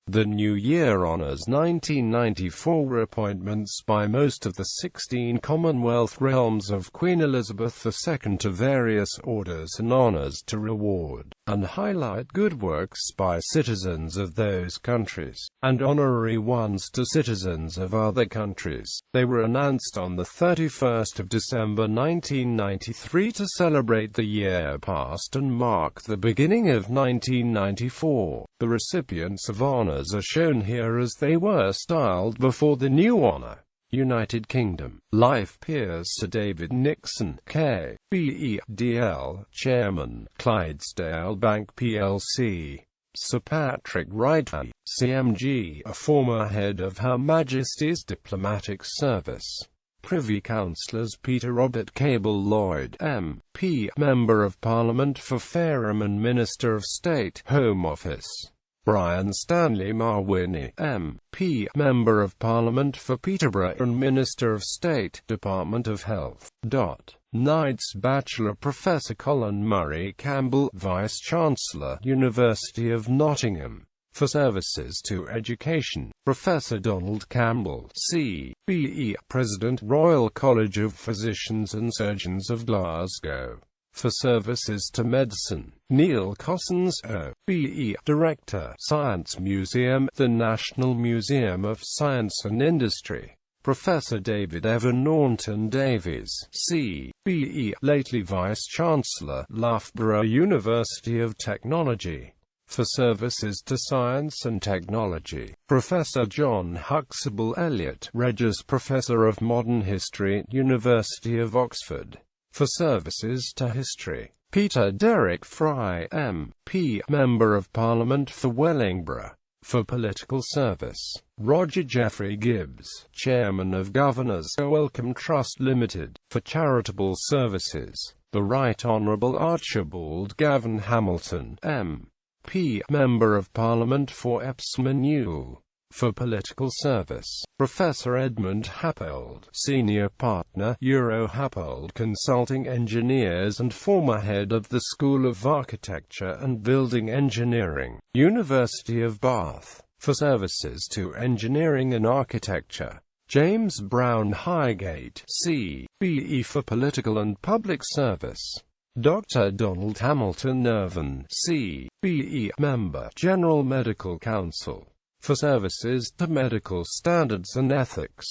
The New Year honours 1994 appointments by most of the 16 Commonwealth realms of Queen Elizabeth II to various orders and honours to reward and highlight good works by citizens of those countries, and honorary ones to citizens of other countries. They were announced on the 31st of December 1993 to celebrate the year past and mark the beginning of 1994. The recipients of honours are shown here as they were styled before the new honour. United Kingdom. Life peers: Sir David Nixon, KBEDL, Chairman, Clydesdale Bank plc. Sir Patrick Wright, CMG, a former head of Her Majesty's Diplomatic Service. Privy Councillors: Peter Robert Cable Lloyd, MP, Member of Parliament for Fareham and Minister of State, Home Office. Brian Stanley Mawhinney, MP, Member of Parliament for Peterborough and Minister of State, Department of Health. Knights Bachelor: Professor Colin Murray Campbell, Vice-Chancellor, University of Nottingham. For services to education: Professor Donald Campbell, CBE, President, Royal College of Physicians and Surgeons of Glasgow. For services to medicine: Neil Cossins, OBE, Director, Science Museum, the National Museum of Science and Industry. Professor David Evan Naunton Davies, CBE, lately Vice-Chancellor, Loughborough University of Technology. For services to science and technology: Professor John Huxtable Elliott, Regius Professor of Modern History, University of Oxford. For services to history: Peter Derek Fry, MP, Member of Parliament for Wellingborough. For political service: Roger Jeffrey Gibbs, Chairman of Governors Wellcome Trust Limited. For charitable services: the Right Honourable Archibald Gavin Hamilton, MP, Member of Parliament for Epsom and Ewell. For political service: Professor Edmund Happold, Senior Partner, Euro Happold Consulting Engineers and former head of the School of Architecture and Building Engineering, University of Bath. For services to engineering and architecture: James Brown Highgate, CBE. For political and public service: Dr. Donald Hamilton Irvine, CBE, Member, General Medical Council. For services to medical standards and ethics: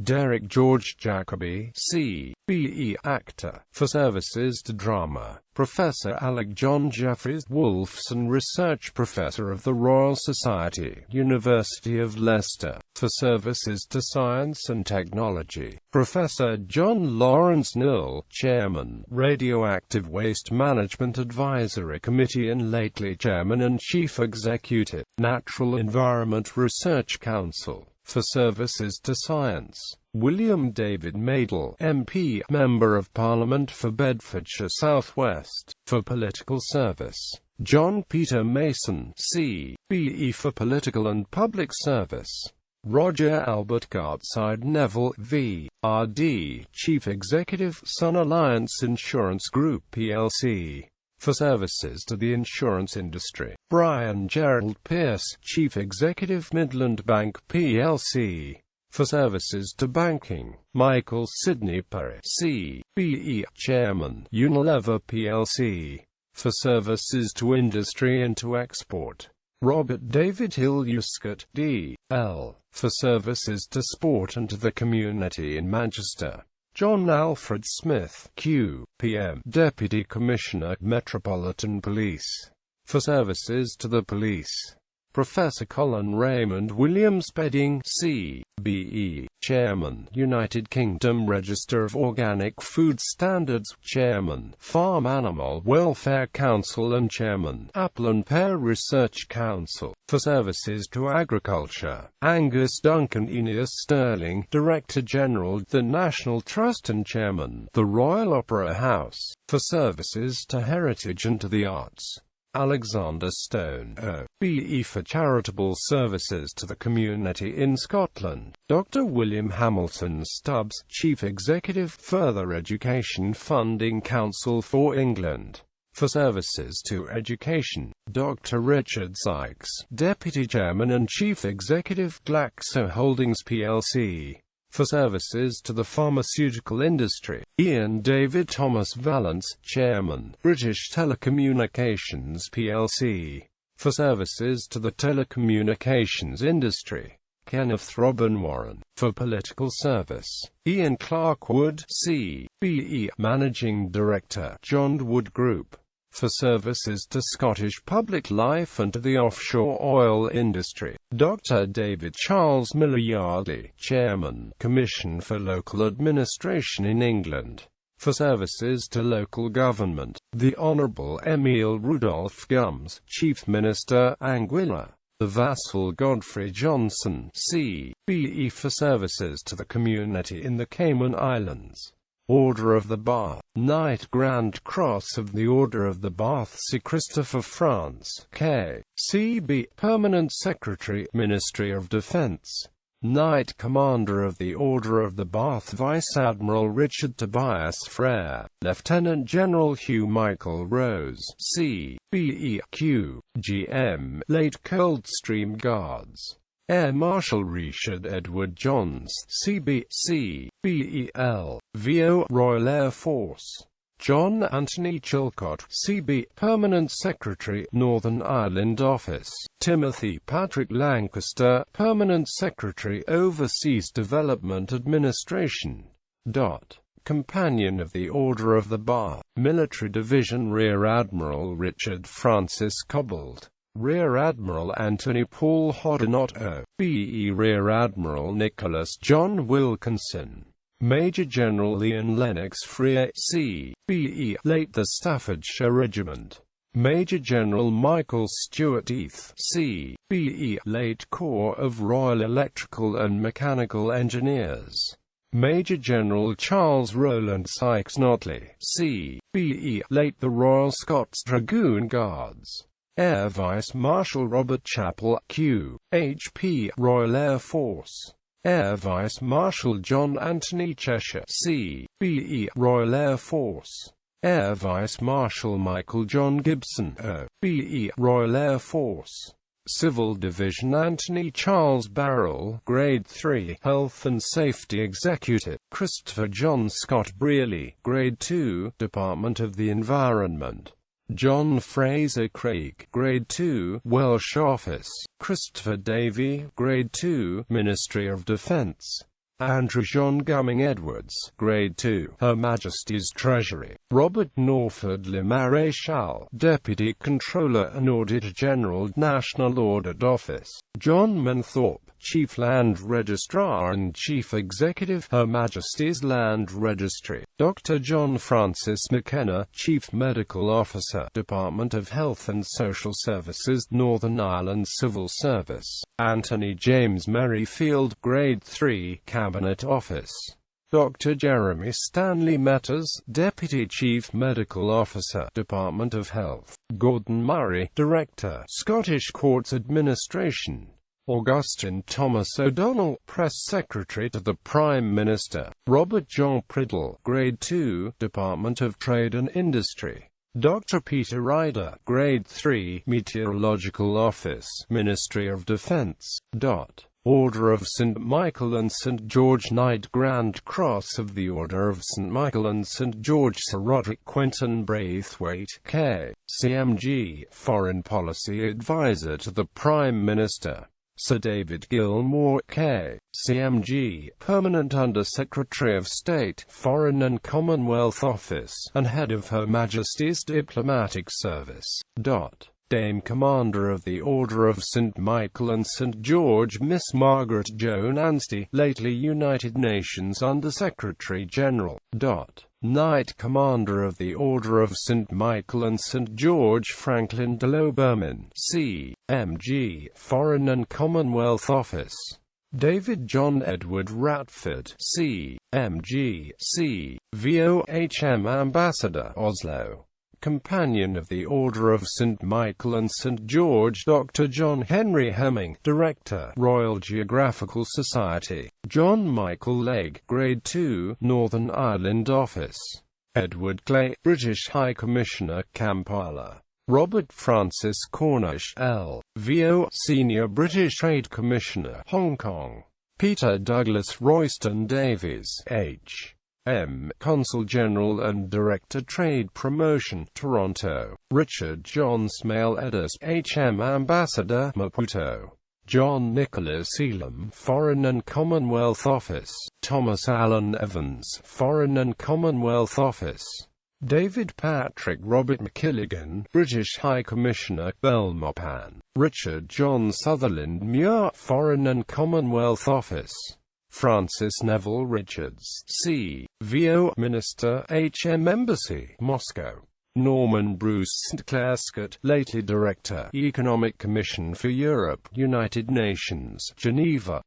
Derek George Jacobi, CBE, Actor. For services to drama: Professor Alec John Jeffries Wolfson, Research Professor of the Royal Society, University of Leicester. For services to science and technology: Professor John Lawrence Knill, Chairman, Radioactive Waste Management Advisory Committee and lately Chairman and Chief Executive, Natural Environment Research Council. For services to science: William David Madel, MP, Member of Parliament for Bedfordshire South West. For political service: John Peter Mason, CBE. For political and public service: Roger Albert Gartside Neville, V.R.D., Chief Executive, Sun Alliance Insurance Group plc. For services to the insurance industry: Brian Gerald Pearce, Chief Executive, Midland Bank plc. For services to banking: Michael Sidney Perry, CBE, Chairman, Unilever plc. For services to industry and to export: Robert David Hill Uscott, D.L. For services to sport and to the community in Manchester: John Alfred Smith, Q.P.M., Deputy Commissioner, Metropolitan Police. For services to the police: Professor Colin Raymond Williams Spedding, C.B.E., Chairman, United Kingdom Register of Organic Food Standards, Chairman, Farm Animal Welfare Council and Chairman, Apple and Pear Research Council. For services to agriculture: Angus Duncan Aeneas Sterling, Director General, the National Trust and Chairman, the Royal Opera House. For services to heritage and to the arts: Alexander Stone, OBE. For charitable services to the community in Scotland: Dr. William Hamilton Stubbs, Chief Executive, Further Education Funding Council for England. For services to education, Dr. Richard Sykes, Deputy Chairman and Chief Executive, Glaxo Holdings plc. For services to the pharmaceutical industry, Ian David Thomas Vallance, Chairman, British Telecommunications plc. For services to the telecommunications industry, Kenneth Robin Warren. For political service, Ian Clark Wood, C.B.E. Managing Director, John Wood Group. For services to Scottish Public Life and to the offshore oil industry, Dr. David Charles Miller Yardley, Chairman, Commission for Local Administration in England. For services to local government, the Honourable Emil Rudolph Gums, Chief Minister, Anguilla. The Vassal Godfrey Johnson, C.B.E. For services to the community in the Cayman Islands. Order of the Bath, Knight Grand Cross of the Order of the Bath Sir Christopher France, K.C.B. Permanent Secretary, Ministry of Defence. Knight Commander of the Order of the Bath Vice Admiral Richard Tobias Frere, Lieutenant General Hugh Michael Rose, C.B.E. Q.G.M. Late Coldstream Guards. Air Marshal Richard Edward Johns, C.B.E.L. VO Royal Air Force. John Anthony Chilcott, C.B. Permanent Secretary, Northern Ireland Office. Timothy Patrick Lancaster, Permanent Secretary, Overseas Development Administration. Companion of the Order of the Bath, Military Division Rear Admiral Richard Francis Cobbold. Rear Admiral Anthony Paul Hoddinott O.B.E. Rear Admiral Nicholas John Wilkinson. Major General Ian Lennox Freer, C.B.E. Late the Staffordshire Regiment. Major General Michael Stuart Heath, C.B.E. Late Corps of Royal Electrical and Mechanical Engineers. Major General Charles Rowland Sykes Notley, C.B.E. Late the Royal Scots Dragoon Guards. Air Vice Marshal Robert Chappell, Q.H.P. Royal Air Force. Air Vice Marshal John Anthony Cheshire, C.B.E. Royal Air Force. Air Vice Marshal Michael John Gibson, O.B.E. Royal Air Force. Civil Division Anthony Charles Barrell, Grade 3, Health and Safety Executive. Christopher John Scott Brearley, Grade 2, Department of the Environment. John Fraser Craig, Grade 2, Welsh Office. Christopher Davey, Grade 2, Ministry of Defence. Andrew John Gumming Edwards, Grade 2, Her Majesty's Treasury. Robert Norford Le Maréchal, Deputy Controller and Auditor General, National Audit Office. John Manthorpe, Chief Land Registrar and Chief Executive, Her Majesty's Land Registry. Dr. John Francis McKenna, Chief Medical Officer, Department of Health and Social Services, Northern Ireland Civil Service. Anthony James Merrifield, Grade 3, Cabinet Office. Dr. Jeremy Stanley Metters, Deputy Chief Medical Officer, Department of Health. Gordon Murray, Director, Scottish Courts Administration. Augustine Thomas O'Donnell, Press Secretary to the Prime Minister. Robert John Priddle, Grade 2, Department of Trade and Industry. Dr. Peter Ryder, Grade 3, Meteorological Office, Ministry of Defence. Order of St. Michael and St. George Knight Grand Cross of the Order of St. Michael and St. George Sir Roderick Quinton Braithwaite, K.C.M.G., Foreign Policy Advisor to the Prime Minister. Sir David Gilmore, K.C.M.G., Permanent Under-Secretary of State, Foreign and Commonwealth Office, and Head of Her Majesty's Diplomatic Service. Dame Commander of the Order of St. Michael and St. George Miss Margaret Joan Anstey, lately United Nations Under-Secretary General. Knight Commander of the Order of St. Michael and St. George Franklin Delano Berman, C.M.G., Foreign and Commonwealth Office. David John Edward Ratford, C.M.G., C.V.O.H.M. Ambassador, Oslo. Companion of the Order of St. Michael and St. George Dr. John Henry Hemming, Director, Royal Geographical Society. John Michael Legge, Grade 2, Northern Ireland Office. Edward Clay, British High Commissioner, Kampala. Robert Francis Cornish, L.V.O., Senior British Trade Commissioner, Hong Kong. Peter Douglas Royston Davies, H.M., Consul General and Director Trade Promotion, Toronto. Richard John Smale Edis, H.M., Ambassador, Maputo. John Nicholas Elam, Foreign and Commonwealth Office. Thomas Allen Evans, Foreign and Commonwealth Office. David Patrick Robert McKilligan, British High Commissioner, Belmopan. Richard John Sutherland Muir, Foreign and Commonwealth Office. Francis Neville Richards, C.V.O., Minister, H.M. Embassy, Moscow. Norman Bruce St. Clair Scott, lately Director, Economic Commission for Europe, United Nations, Geneva.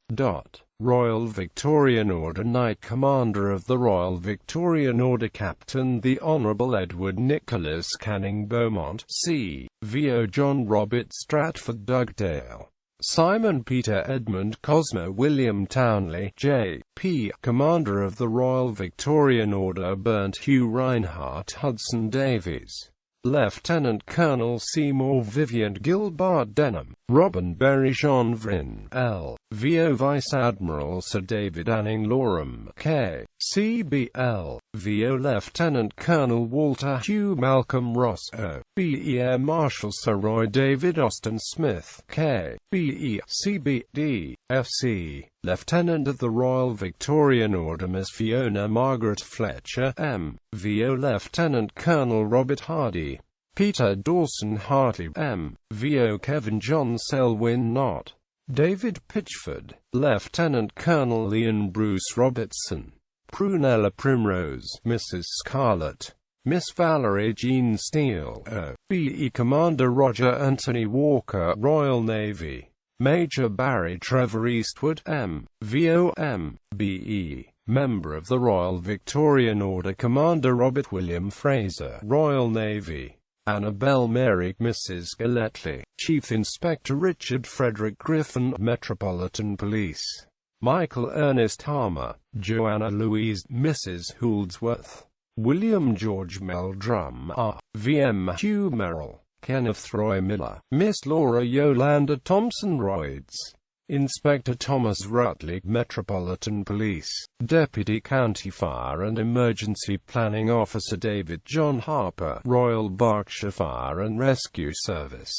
Royal Victorian Order Knight Commander of the Royal Victorian Order Captain the Honourable Edward Nicholas Canning Beaumont, C.V.O. John Robert Stratford Dugdale. Simon Peter Edmund Cosmo William Townley, J.P. Commander of the Royal Victorian Order Burnt Hugh Reinhardt Hudson Davies. Lieutenant Colonel Seymour Vivian Gilbert Denham. Robin Berry Jean Vryn, L.V.O. Vice Admiral Sir David Anning Loram, K.C.B. L.V.O. Lieutenant Colonel Walter Hugh Malcolm Ross, O.B.E. Air Marshal Sir Roy David Austin Smith, K.B.E. C.B.D. F.C. Lieutenant of the Royal Victorian Order Miss Fiona Margaret Fletcher, M.V.O. Lieutenant Colonel Robert Hardy. Peter Dawson Hartley, M.V.O. Kevin John Selwyn Knott. David Pitchford. Lieutenant Colonel Ian Bruce Robertson. Prunella Primrose, Mrs. Scarlett. Miss Valerie Jean Steele, O.B.E. Commander Roger Anthony Walker, Royal Navy. Major Barry Trevor Eastwood, M.V.O. M.B.E. Member of the Royal Victorian Order Commander Robert William Fraser, Royal Navy. Annabel Mary, Mrs. Galletley. Chief Inspector Richard Frederick Griffin, Metropolitan Police. Michael Ernest Harmer. Joanna Louise, Mrs. Houldsworth. William George Meldrum, R.V.M. Hugh Merrill. Kenneth Roy Miller. Miss Laura Yolanda Thompson Royds. Inspector Thomas Rutley, Metropolitan Police. Deputy County Fire and Emergency Planning Officer David John Harper, Royal Berkshire Fire and Rescue Service.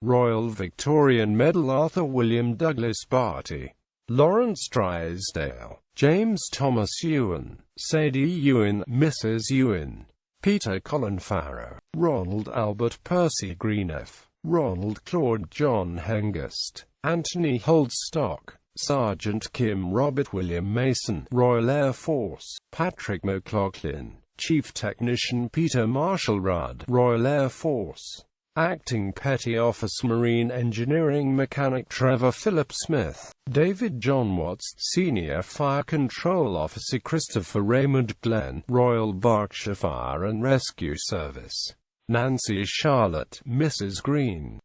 Royal Victorian Medal Arthur William Douglas Barty. Lawrence Drysdale. James Thomas Ewan. Sadie Ewan, Mrs. Ewan. Peter Colin Farrow. Ronald Albert Percy Greeneff. Ronald Claude John Hengist. Anthony Holdstock. Sergeant Kim Robert William Mason, Royal Air Force. Patrick McLaughlin. Chief Technician Peter Marshall Rudd, Royal Air Force. Acting Petty Officer Marine Engineering Mechanic Trevor Philip Smith. David John Watts, Senior Fire Control Officer Christopher Raymond Glenn, Royal Berkshire Fire and Rescue Service. Nancy Charlotte, Mrs. Green.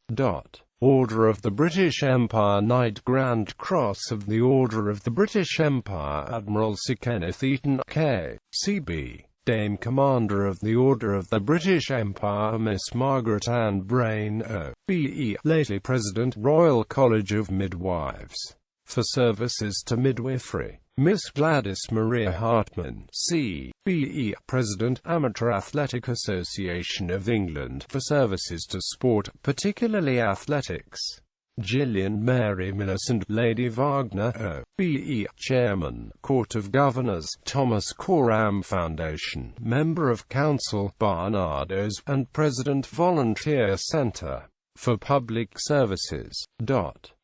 Order of the British Empire Knight Grand Cross of the Order of the British Empire Admiral Sir Kenneth Eaton, K.C.B. Dame Commander of the Order of the British Empire Miss Margaret Ann Brain, O.B.E. lately President, Royal College of Midwives. For services to midwifery. Miss Gladys Maria Hartman, C.B.E. President, Amateur Athletic Association of England, for services to sport, particularly athletics. Gillian Mary Millicent, Lady Wagner, O.B.E. Chairman, Court of Governors, Thomas Coram Foundation, Member of Council, Barnardos, and President Volunteer Centre. For public services.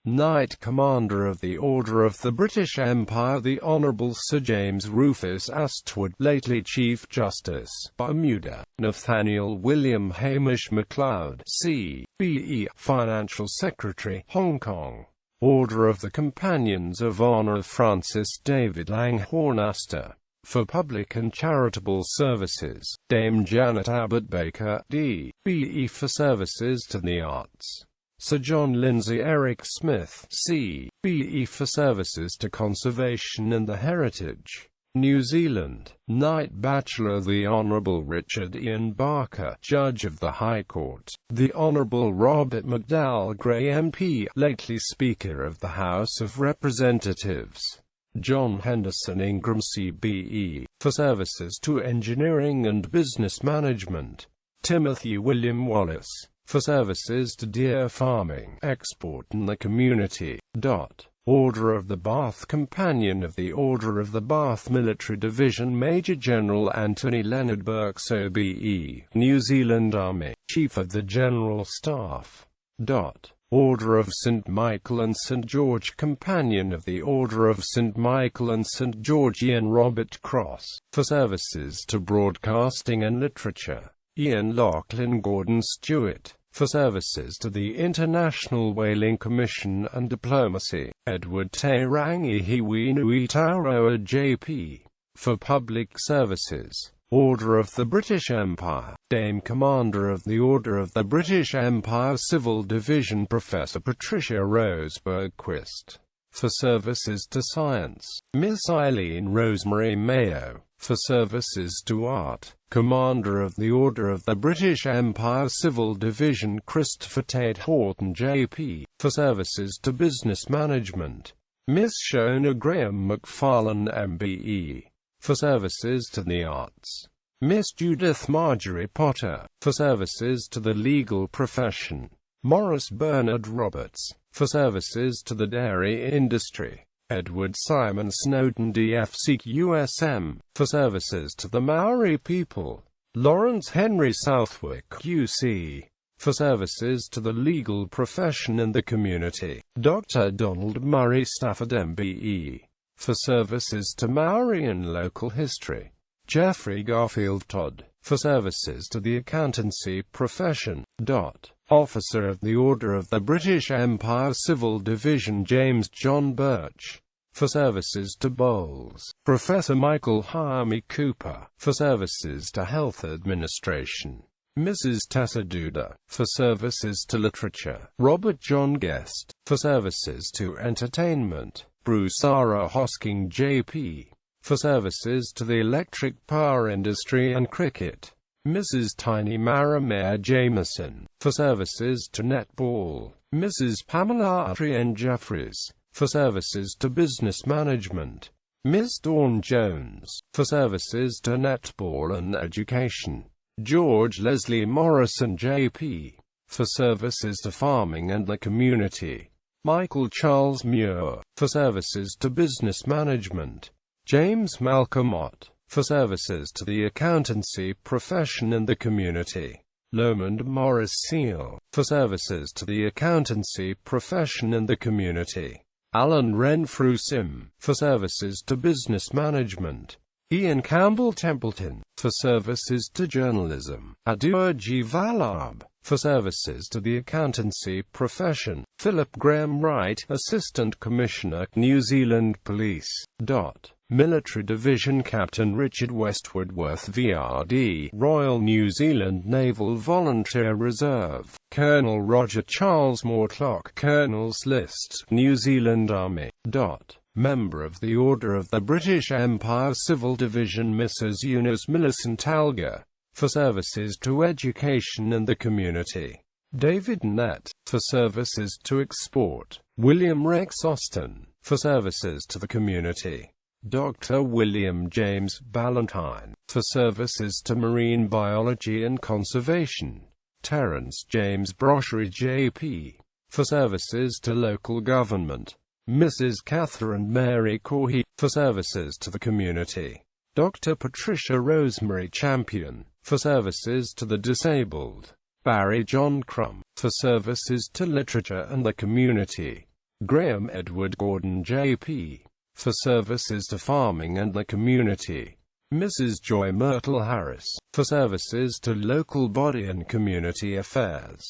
Knight Commander of the Order of the British Empire the Honourable Sir James Rufus Astwood, lately Chief Justice, Bermuda. Nathaniel William Hamish MacLeod, C.B.E. Financial Secretary, Hong Kong. Order of the Companions of Honour Francis David Langhorne Astor. For public and charitable services, Dame Janet Abbott Baker, D.B.E. for services to the arts. Sir John Lindsay Eric Smith, C.B.E. for services to conservation and the heritage. New Zealand. Knight Bachelor the Honourable Richard Ian Barker, Judge of the High Court. The Honourable Robert McDowell Gray MP, lately Speaker of the House of Representatives. John Henderson Ingram CBE, for services to engineering and business management. Timothy William Wallace, for services to deer farming, export and the community. Order of the Bath Companion of the Order of the Bath Military Division Major General Anthony Leonard Burks OBE, New Zealand Army, Chief of the General Staff. Order of St. Michael and St. George Companion of the Order of St. Michael and St. George Ian Robert Cross, for services to broadcasting and literature. Ian Lachlan Gordon Stewart, for services to the International Whaling Commission and diplomacy. Edward Te Rangihi Nui Tauroa JP, for public services. Order of the British Empire. Dame Commander of the Order of the British Empire Civil Division Professor Patricia Rose Bergquist, for services to science. Miss Eileen Rosemary Mayo, for services to art. Commander of the Order of the British Empire Civil Division Christopher Tate Horton JP, for services to business management. Miss Shona Graham McFarlane MBE, for services to the arts. Miss Judith Marjorie Potter, for services to the legal profession. Morris Bernard Roberts, for services to the dairy industry. Edward Simon Snowden DFC USM, for services to the Maori people. Lawrence Henry Southwick QC, for services to the legal profession and the community. Dr. Donald Murray Stafford MBE, for services to Maori and local history. Geoffrey Garfield Todd, for services to the accountancy profession. Officer of the Order of the British Empire Civil Division James John Birch, for services to bowls. Professor Michael Harmy Cooper, for services to health administration. Mrs. Tessa Duda, for services to literature. Robert John Guest, for services to entertainment. Bruce R. Hosking JP, for services to the electric power industry and cricket. Mrs. Tiny Maramare Jameson, for services to netball. Mrs. Pamela Adrienne Jeffries, for services to business management. Miss Dawn Jones, for services to netball and education. George Leslie Morrison JP, for services to farming and the community. Michael Charles Muir, for services to business management. James Malcolm Ott, for services to the accountancy profession and the community. Lomond Morris Seal, for services to the accountancy profession and the community. Alan Renfrew Sim, for services to business management. Ian Campbell Templeton, for services to journalism. Aduaji Valab, for services to the accountancy profession. Philip Graham Wright, Assistant Commissioner, New Zealand Police. Military Division Captain Richard Westwood Worth VRD, Royal New Zealand Naval Volunteer Reserve. Colonel Roger Charles Mortlock, Colonel's List, New Zealand Army. Member of the Order of the British Empire Civil Division Mrs. Eunice Millicent Alger, for services to education and the community. David Nett, for services to export. William Rex Austin, for services to the community. Dr. William James Ballantyne, for services to marine biology and conservation. Terence James Broshery JP, for services to local government. Mrs. Catherine Mary Corhy, for services to the community. Dr. Patricia Rosemary Champion, for services to the disabled. Barry John Crum, for services to literature and the community. Graham Edward Gordon JP, for services to farming and the community. Mrs. Joy Myrtle Harris, for services to local body and community affairs.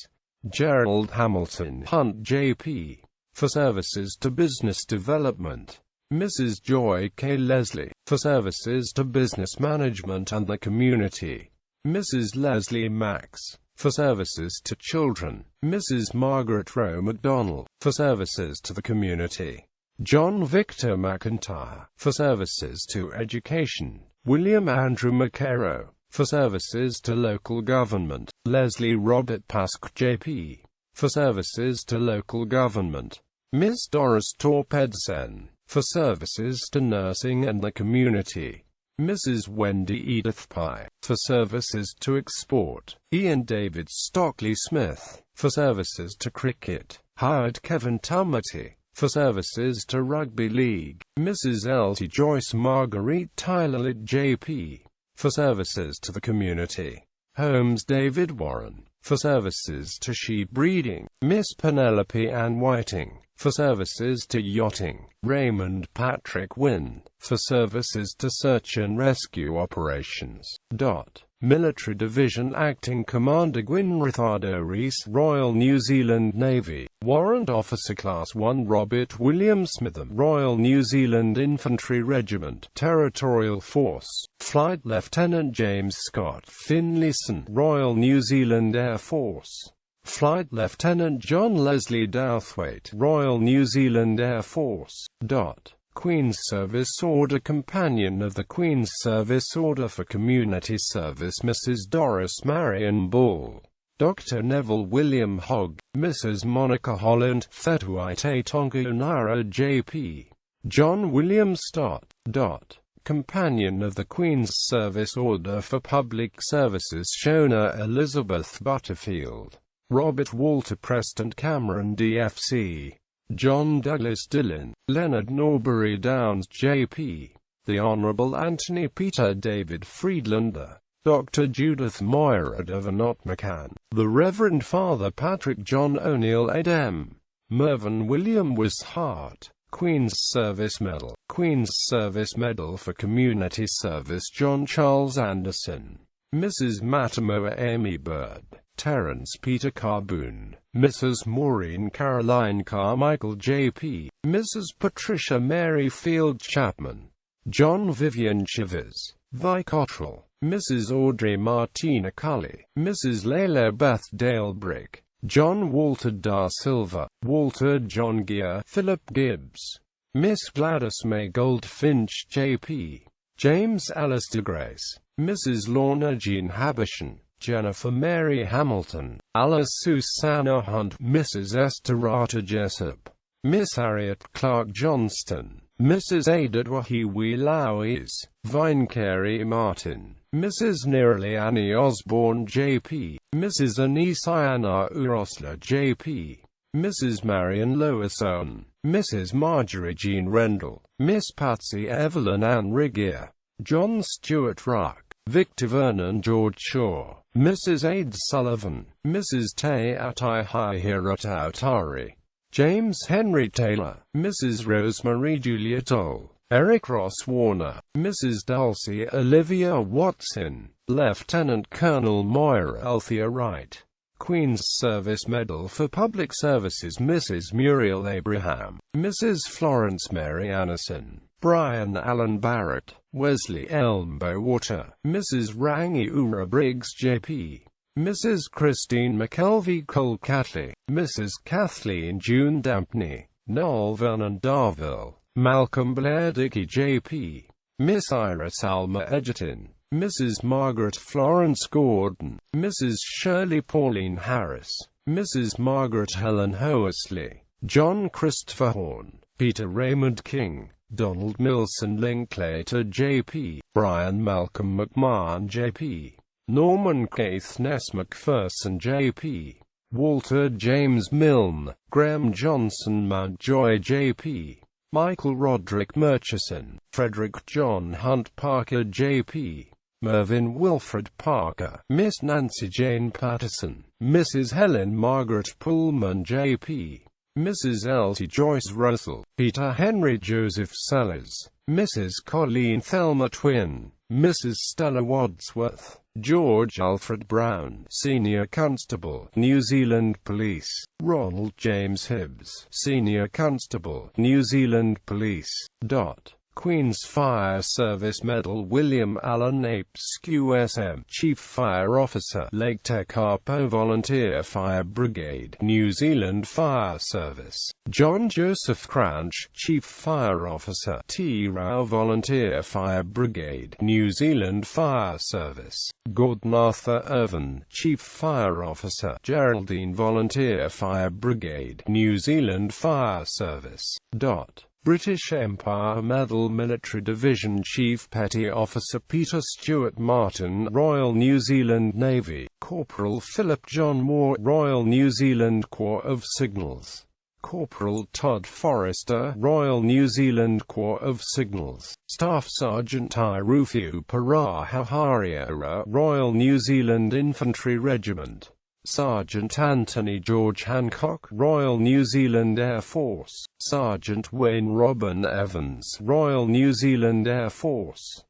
Gerald Hamilton Hunt JP, for services to business development. Mrs. Joy K. Leslie, for services to business management and the community. Mrs. Leslie Max, for services to children. Mrs. Margaret Rowe MacDonald, for services to the community. John Victor McIntyre, for services to education; William Andrew McCarrow, for services to local government; Leslie Robert Pask JP, for services to local government; Miss Doris Torpedsen, for services to nursing and the community; Mrs. Wendy Edith Pye, for services to export; Ian David Stockley Smith, for services to cricket; Howard Kevin Tumity, for services to rugby league; Mrs. Elsie Joyce Marguerite Tyler JP, for services to the community; Holmes David Warren, for services to sheep breeding; Miss Penelope Ann Whiting, for services to yachting; Raymond Patrick Wynne, for services to search and rescue operations. Military Division Acting Commander Gwyn Ricardo Rees, Royal New Zealand Navy; Warrant Officer Class 1 Robert William Smitham, Royal New Zealand Infantry Regiment, Territorial Force; Flight Lieutenant James Scott Finlayson, Royal New Zealand Air Force; Flight Lieutenant John Leslie Douthwaite, Royal New Zealand Air Force. Queen's Service Order Companion of the Queen's Service Order for Community Service Mrs. Doris Marion Bull, Dr. Neville William Hogg, Mrs. Monica Holland, Fetuite Tongunara JP, John William Stott. Companion of the Queen's Service Order for Public Services Shona Elizabeth Butterfield, Robert Walter Preston Cameron DFC, John Douglas Dillon, Leonard Norbury Downs JP, the Honourable Anthony Peter David Friedlander, Dr. Judith Moira Devenot McCann, the Reverend Father Patrick John O'Neill Adem, Mervyn William Wishart, Queen's Service Medal, Queen's Service Medal for Community Service John Charles Anderson, Mrs. Matamoa Amy Bird, Terence Peter Carboon, Mrs. Maureen Caroline Carmichael JP, Mrs. Patricia Mary Field Chapman, John Vivian Chivers, Vi Cottrell, Mrs. Audrey Martina Cully, Mrs. Leila Beth Dale Brick, John Walter Da Silva, Walter John Gear, Philip Gibbs, Miss Gladys May Goldfinch JP, James Alistair Grace, Mrs. Lorna Jean Habishan, Jennifer Mary Hamilton, Alice Susanna Hunt, Mrs. Esther Rata Jessup, Miss Harriet Clark Johnston, Mrs. Ada Dwahiwi Lowes, Vine Carey Martin, Mrs. Nirali Annie Osborne JP, Mrs. Anise Iana Urosla JP, Mrs. Marion Lois Owen, Mrs. Marjorie Jean Rendell, Miss Patsy Evelyn Ann Rigier, John Stuart Ruck, Victor Vernon George Shaw, Mrs. Ade Sullivan, Mrs. Te Atai Hiratautari, James Henry Taylor, Mrs. Rosemary Julia Toll, Eric Ross Warner, Mrs. Dulcie Olivia Watson, Lieutenant Colonel Moira Althea Wright, Queen's Service Medal for Public Services Mrs. Muriel Abraham, Mrs. Florence Mary Anderson, Brian Allen Barrett, Wesley Elmbow Water, Mrs. Rangi Ura Briggs JP, Mrs. Christine McKelvey Cole Catley, Mrs. Kathleen June Dampney, Noel Vernon Darville, Malcolm Blair Dickey JP, Miss Iris Alma Edgerton, Mrs. Margaret Florence Gordon, Mrs. Shirley Pauline Harris, Mrs. Margaret Helen Hoasley, John Christopher Horn, Peter Raymond King, Donald Milson Linklater JP, Brian Malcolm McMahon JP, Norman Keith Ness McPherson JP, Walter James Milne, Graham Johnson Mountjoy JP, Michael Roderick Murchison, Frederick John Hunt Parker JP, Mervyn Wilfred Parker, Miss Nancy Jane Patterson, Mrs. Helen Margaret Pullman JP, Mrs. Elsie Joyce Russell, Peter Henry Joseph Sellers, Mrs. Colleen Thelma Twin, Mrs. Stella Wadsworth, George Alfred Brown, Senior Constable, New Zealand Police, Ronald James Hibbs, Senior Constable, New Zealand Police. Queen's Fire Service Medal William Allen Apes QSM, Chief Fire Officer, Lake Tekapo Volunteer Fire Brigade, New Zealand Fire Service. John Joseph Cranch, Chief Fire Officer, Te Rau Volunteer Fire Brigade, New Zealand Fire Service. Gordon Arthur Irvin, Chief Fire Officer, Geraldine Volunteer Fire Brigade, New Zealand Fire Service. British Empire Medal Military Division Chief Petty Officer Peter Stewart Martin, Royal New Zealand Navy. Corporal Philip John Moore, Royal New Zealand Corps of Signals. Corporal Todd Forrester, Royal New Zealand Corps of Signals. Staff Sergeant Tairufu Parahaharira, Royal New Zealand Infantry Regiment. Sergeant Anthony George Hancock, Royal New Zealand Air Force. Sergeant Wayne Robin Evans, Royal New Zealand Air Force.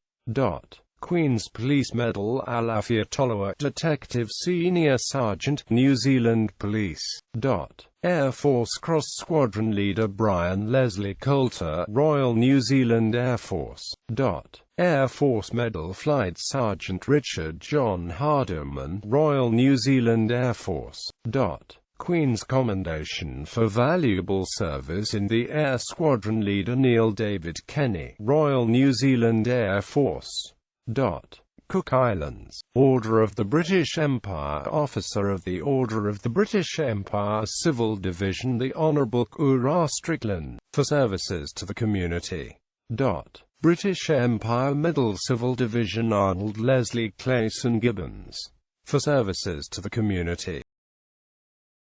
Queen's Police Medal Alafia Toloa, Detective Senior Sergeant, New Zealand Police. Air Force Cross Squadron Leader Brian Leslie Coulter, Royal New Zealand Air Force. Air Force Medal Flight Sergeant Richard John Hardiman, Royal New Zealand Air Force. Queen's Commendation for Valuable Service in the Air Squadron Leader Neil David Kenny, Royal New Zealand Air Force. Cook Islands. Order of the British Empire. Officer of the Order of the British Empire Civil Division the Honourable Ura Strickland, for services to the community. British Empire Medal Civil Division Arnold Leslie Clayson Gibbons, for services to the community.